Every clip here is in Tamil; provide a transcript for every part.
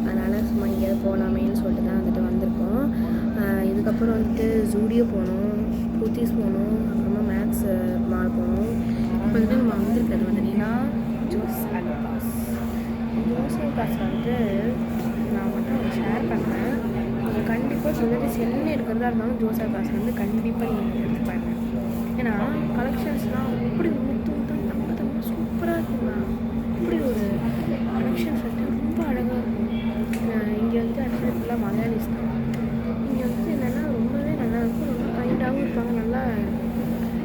அதனால் சும்மா எங்கேயாவது போகலாமேன்னு சொல்லிட்டு தான் வந்துட்டு வந்திருக்கோம். இதுக்கப்புறம் வந்துட்டு ஜூடியோ போகணும், குர்த்திஸ் போகணும், அப்புறமா மேக்ஸ் மால் போகணும். இப்போ வந்துட்டு நம்ம வந்திருக்கிறது வந்துட்டிங்கன்னா ஜோஸ் அலுகாஸ். ஜோஸ் அலுகாஸில் வந்துட்டு நான் மட்டும் ஷேர் பண்ணுறேன். நீங்கள் கண்டிப்பாக வந்துட்டு சென்னை இருக்கிறதா இருந்தாலும் ஜோஸ் அலுகாஸ் வந்து கண்டிப்பாக நீங்கள் எடுத்து பாருங்கள். ஏன்னா கலெக்ஷன்ஸ்லாம் அப்படி முத்து தங்க சூப்பராக இருக்குங்க. அப்படி ஒரு கலெக்ஷன்ஸ் வந்து ரொம்ப அழகாக இருக்கும். இங்கே வந்து ஆக்சுவலி ஃபுல்லாக மலையாளிஸ் தான். இங்கே வந்து என்னென்னா ரொம்பவே நல்லாயிருக்கும், ரொம்ப கைண்டாகவும் இருப்பாங்க, நல்லா இருக்கும்.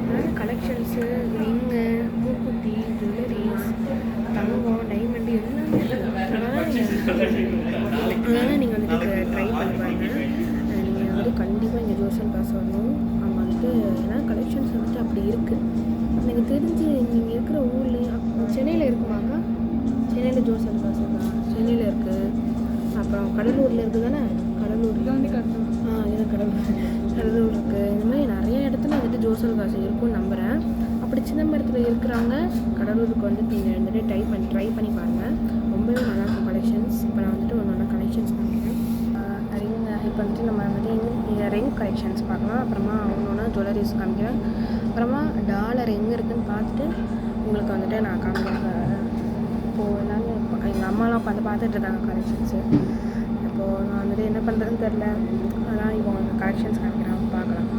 அதாவது கலெக்ஷன்ஸு, ரிங்கு, மூக்குத்தி, ஜுவல்லரிஸ், தங்கம், டைமண்டு எல்லாமே இருக்குது. அதனால் நீங்கள் வந்துட்டு ட்ரை பண்ணி பாருங்கள். நீங்கள் வந்து கண்டிப்பாக இங்கே ஜோஸ் அலுகாஸ் வரணும். அவங்க வந்துட்டு ஏன்னா கலெக்ஷன்ஸ் வந்துட்டு அப்படி இருக்குது. எனக்கு தெரிஞ்சு நீங்கள் இருக்கிற ஊர்லேயே சென்னையில் இருக்குமாக்கா? சென்னையில் ஜோஸ் அலுகாஸ் இருக்கா? சென்னையில் இருக்குது. அப்புறம் கடலூரில் இருக்குது தானே? கடலூரில் வந்து இதான் கடலூர் இருக்குது. இந்த மாதிரி நிறைய இடத்துல வந்துட்டு ஜோஸ் அலுகாஸ் இருக்கும்னு நம்புகிறேன். அப்படி சிதம்பரத்தில் இருக்கிறாங்க கடலூருக்கு வந்துட்டு நீங்கள் வந்துட்டு ட்ரை பண்ணி பாருங்கள். ரொம்பவே நல்லாயிருக்கும் கலெக்ஷன்ஸ். இப்போ நான் வந்துட்டு ஒன்று கலெக்ஷன்ஸ் பண்ணிக்கிறேன். இப்போ வந்துட்டு நம்ம வந்துட்டு ரிங் கலெக்ஷன்ஸ் பார்க்கலாம். அப்புறமா ஒன்று ஜுவல்லரிஸ் காமிக்கிறேன். அப்புறமா டாலர் எங்கே இருக்குதுன்னு பார்த்துட்டு உங்களுக்கு வந்துட்டு நான் காமிக்கிறேன். இப்போது எல்லாமே எங்கள் அம்மாலாம் உட்காந்து பார்த்துட்டு இருக்காங்க கலெக்ஷன்ஸு. இப்போது நான் வந்துட்டு என்ன பண்ணுறதுன்னு தெரில. அதனால் இப்போ உங்களுக்கு கலெக்ஷன்ஸ் காமிக்கிறேன், பார்க்கலாம்.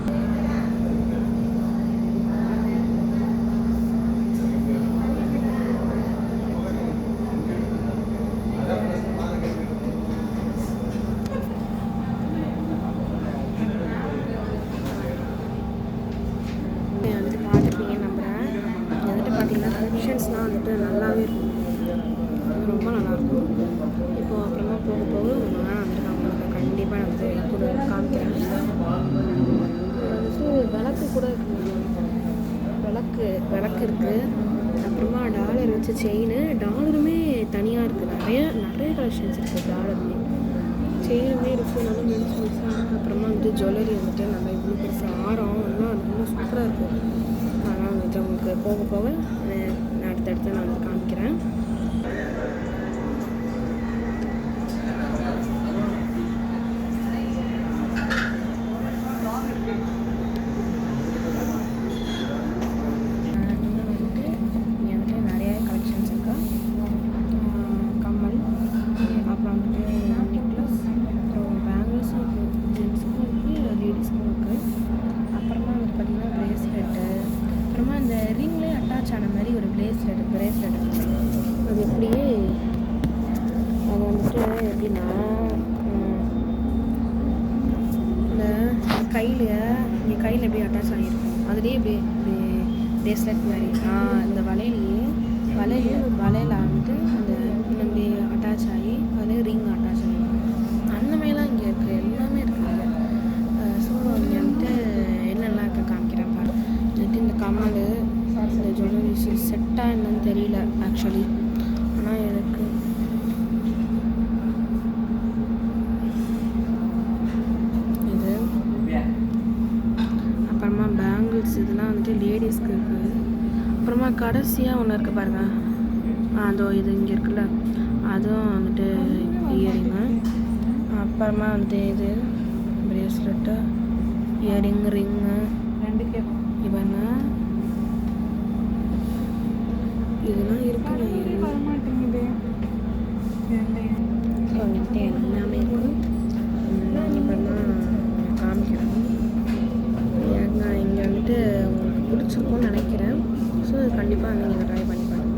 கலெக்ஷன்ஸ்லாம் வந்துட்டு நல்லாவே இருக்கும், ரொம்ப நல்லாயிருக்கும். இப்போது அப்புறமா போக போக ஒன்று வந்துட்டு நான் உங்களுக்கு கண்டிப்பாக நான் வந்து கூட காமிக்கிறேன். வந்துட்டு விளக்கு கூட இருக்குது, விளக்கு இருக்குது. அப்புறமா டாலர் வச்சு செயின், டாலருமே தனியாக இருக்குது. நிறைய கலெக்ஷன்ஸ் இருக்குது. டாலருமே செயினுமே இருக்குது, நல்லா மெலிசாக இருக்குது. அப்புறமா வந்துட்டு ஜுவல்லரி வந்துட்டு நல்லா இவ்வளோ பெருசு ஆரம் எல்லாம் நல்லா சூப்பராக இருக்குது. அதனால் வந்துட்டு உங்களுக்கு போக போக நான் அடுத்தடுத்து நான் வந்து காமிக்கிறேன். பிரேஸ்லெட் அது எப்படியே அது வந்துட்டு எப்படின்னா இந்த கையில் எப்படி அட்டாச் ஆகிருக்கும், அதுலேயே இப்படி பிரேஸ்லெட் மாதிரி இந்த வலையில் வந்துட்டு அந்த இப்படி அட்டாச் ஆகி அதில் ரிங் அட்டாச் ஆகிருக்கும். அந்த மாதிரிலாம் இங்கே இருக்குது, எல்லாமே இருக்குது. ஸோ இங்கே வந்துட்டு என்னெல்லாம் இருக்குது காமிக்கிறேன் பாரு. வந்துட்டு இந்த கம்மல், இந்த ஜுவல்லரிஸ் செட்டாக என்னன்னு தெரியல ஆக்சுவலி, ஆனால் எனக்கு இது. அப்புறமா பேங்கிள்ஸ் இதெல்லாம் வந்துட்டு லேடிஸ்க்கு இருக்குது. அப்புறமா கடைசியாக ஒன்று இருக்குது பாருங்கள், அதோ இது இங்கே இருக்குல்ல, அதுவும் வந்துட்டு இயரிங்கு. அப்புறமா வந்துட்டு இது பிரேஸ்லெட்டு, இயரிங், ரிங்கு ரெண்டுக்கே இவங்க இதெல்லாம் இருக்குங்க. வந்துட்டு எல்லாமே இருக்கும். அப்புறமா காமிக்கிறேன். ஏங்க இங்கே வந்துட்டு உங்களுக்கு பிடிச்சிருக்கும்னு நினைக்கிறேன். ஸோ கண்டிப்பாக நீங்கள் ட்ரை பண்ணி பாருங்கள்.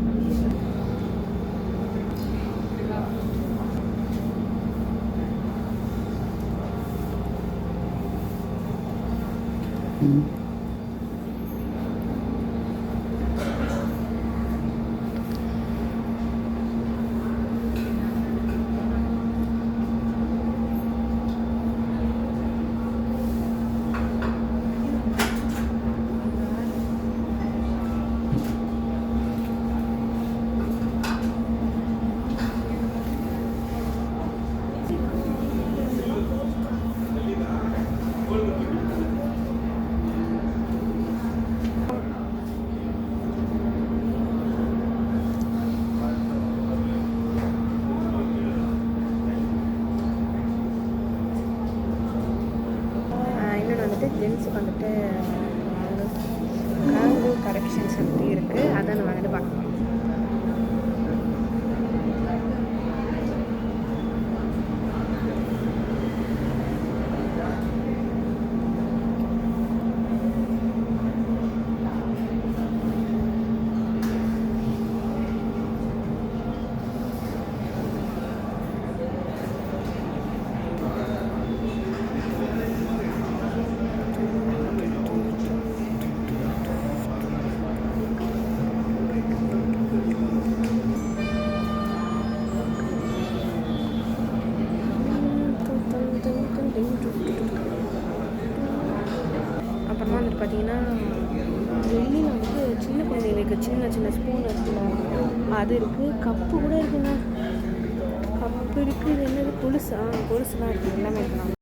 இருக்குது, சின்ன சின்ன ஸ்பூன் இருக்குல்ல அது இருக்குது, கப்பு கூட இருக்குங்க, கப்பு இருக்குது. இது என்னது கொலுசா, கொலுசுலாம் இருக்குது, எல்லாமே இருக்கலாம்.